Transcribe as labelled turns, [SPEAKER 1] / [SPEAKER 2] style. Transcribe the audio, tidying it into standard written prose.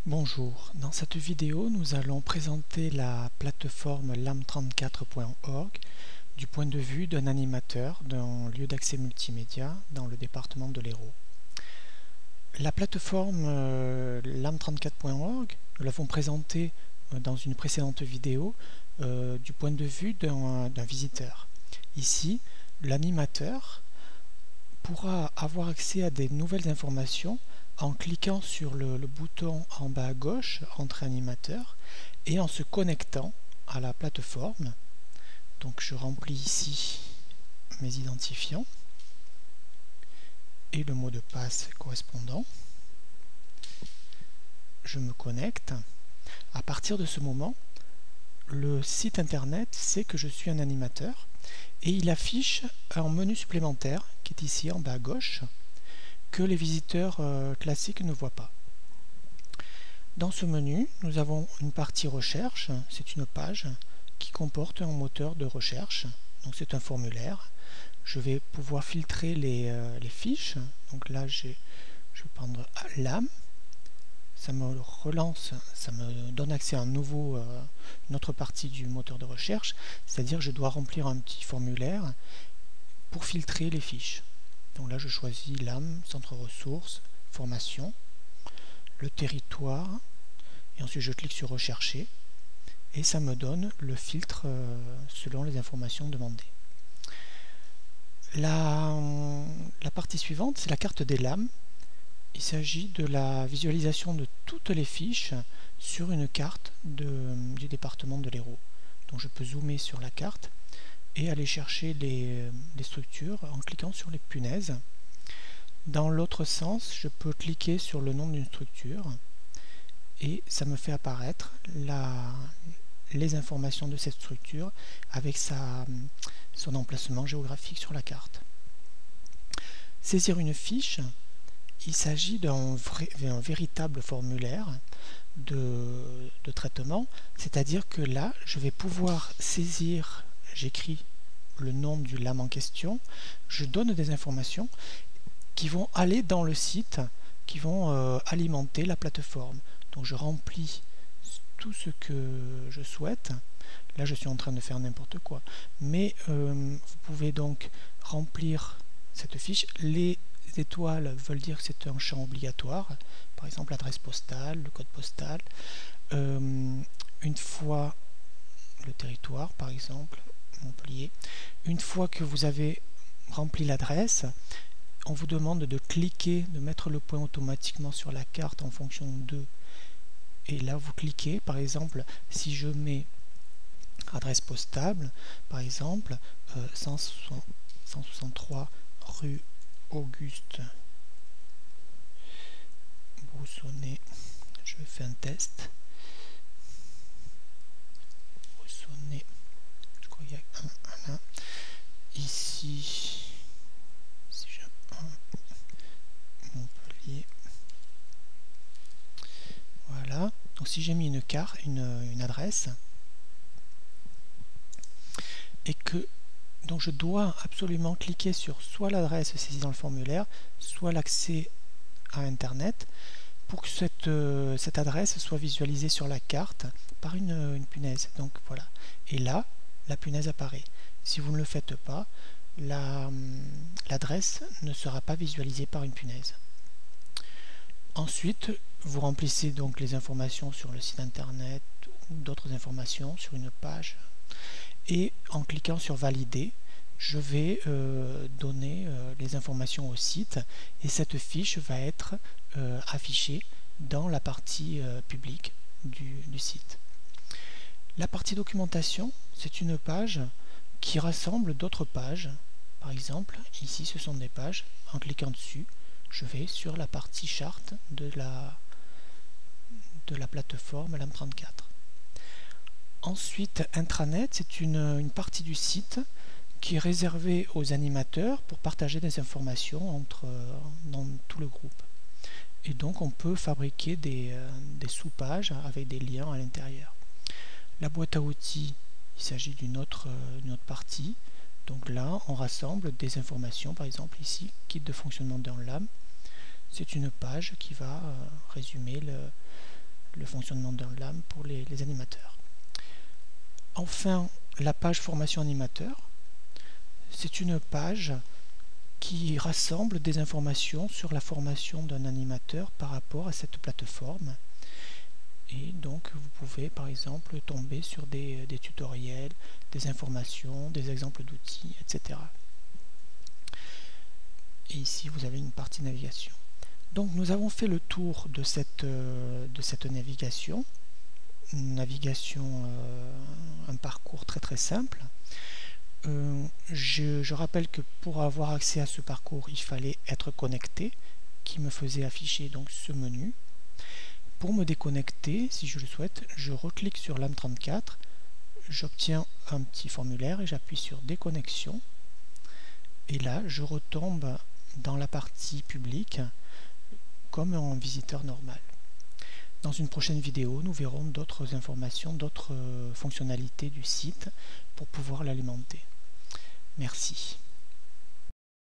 [SPEAKER 1] Bonjour, dans cette vidéo nous allons présenter la plateforme lam34.org du point de vue d'un animateur d'un lieu d'accès multimédia dans le département de l'Hérault. La plateforme lam34.org, nous l'avons présentée dans une précédente vidéo du point de vue d'un visiteur. Ici, l'animateur pourra avoir accès à des nouvelles informations en cliquant sur le bouton en bas à gauche, Entrée animateur, et en se connectant à la plateforme. Donc je remplis ici mes identifiants et le mot de passe correspondant. Je me connecte. À partir de ce moment, le site internet sait que je suis un animateur et il affiche un menu supplémentaire qui est ici en bas à gauche, que les visiteurs classiques ne voient pas. Dans ce menu, nous avons une partie recherche, c'est une page qui comporte un moteur de recherche, donc c'est un formulaire. Je vais pouvoir filtrer les fiches, donc là je vais prendre LAM, ça me relance, ça me donne accès à une autre partie du moteur de recherche, c'est-à-dire je dois remplir un petit formulaire pour filtrer les fiches. Donc là je choisis LAM, centre ressources, formation, le territoire, et ensuite je clique sur rechercher et ça me donne le filtre selon les informations demandées. La partie suivante, c'est la carte des LAM. Il s'agit de la visualisation de toutes les fiches sur une carte du département de l'Hérault. Donc je peux zoomer sur la carte et aller chercher les structures en cliquant sur les punaises. Dans l'autre sens, je peux cliquer sur le nom d'une structure et ça me fait apparaître les informations de cette structure avec son emplacement géographique sur la carte. Saisir une fiche, il s'agit d'un véritable formulaire de traitement, c'est-à-dire que là, je vais pouvoir saisir, j'écris le nom du LAM en question, je donne des informations qui vont aller dans le site, qui vont alimenter la plateforme. Donc je remplis tout ce que je souhaite. Là je suis en train de faire n'importe quoi. Mais vous pouvez donc remplir cette fiche. Les étoiles veulent dire que c'est un champ obligatoire. Par exemple l'adresse postale, le code postal. Une fois le territoire, par exemple, Montpellier. Une fois que vous avez rempli l'adresse, on vous demande de cliquer, de mettre le point automatiquement sur la carte en fonction de, et là vous cliquez. Par exemple, si je mets adresse postale, par exemple 163 rue Auguste Broussonnet, je fais un test. Broussonnet, je crois qu'il y a un là. Ici, Montpellier. Voilà. Donc si j'ai mis une adresse et que donc je dois absolument cliquer sur soit l'adresse saisie dans le formulaire, soit l'accès à internet pour que cette adresse soit visualisée sur la carte par une punaise. Donc voilà. Et là, la punaise apparaît. Si vous ne le faites pas, l'adresse ne sera pas visualisée par une punaise. Ensuite, vous remplissez donc les informations sur le site internet ou d'autres informations sur une page. Et en cliquant sur valider, je vais donner les informations au site et cette fiche va être affichée dans la partie publique du site. La partie documentation, c'est une page qui rassemble d'autres pages. Par exemple, ici ce sont des pages. En cliquant dessus, je vais sur la partie charte de la plateforme LAM34. Ensuite, intranet, c'est une partie du site qui est réservée aux animateurs pour partager des informations dans tout le groupe. Et donc on peut fabriquer des sous-pages avec des liens à l'intérieur. La boîte à outils, il s'agit d'une autre partie. Donc là, on rassemble des informations, par exemple ici, guide de fonctionnement d'un LAM. C'est une page qui va résumer le fonctionnement d'un LAM pour les animateurs. Enfin, la page formation animateur, c'est une page qui rassemble des informations sur la formation d'un animateur par rapport à cette plateforme. Et donc vous pouvez par exemple tomber sur des tutoriels, des informations, des exemples d'outils, etc. Et ici vous avez une partie navigation. Donc nous avons fait le tour de cette navigation. Un parcours très simple. Je rappelle que pour avoir accès à ce parcours, il fallait être connecté, qui me faisait afficher donc ce menu. Pour me déconnecter, si je le souhaite, je reclique sur LAM34, j'obtiens un petit formulaire et j'appuie sur déconnexion. Et là, je retombe dans la partie publique comme un visiteur normal. Dans une prochaine vidéo, nous verrons d'autres informations, d'autres fonctionnalités du site pour pouvoir l'alimenter. Merci.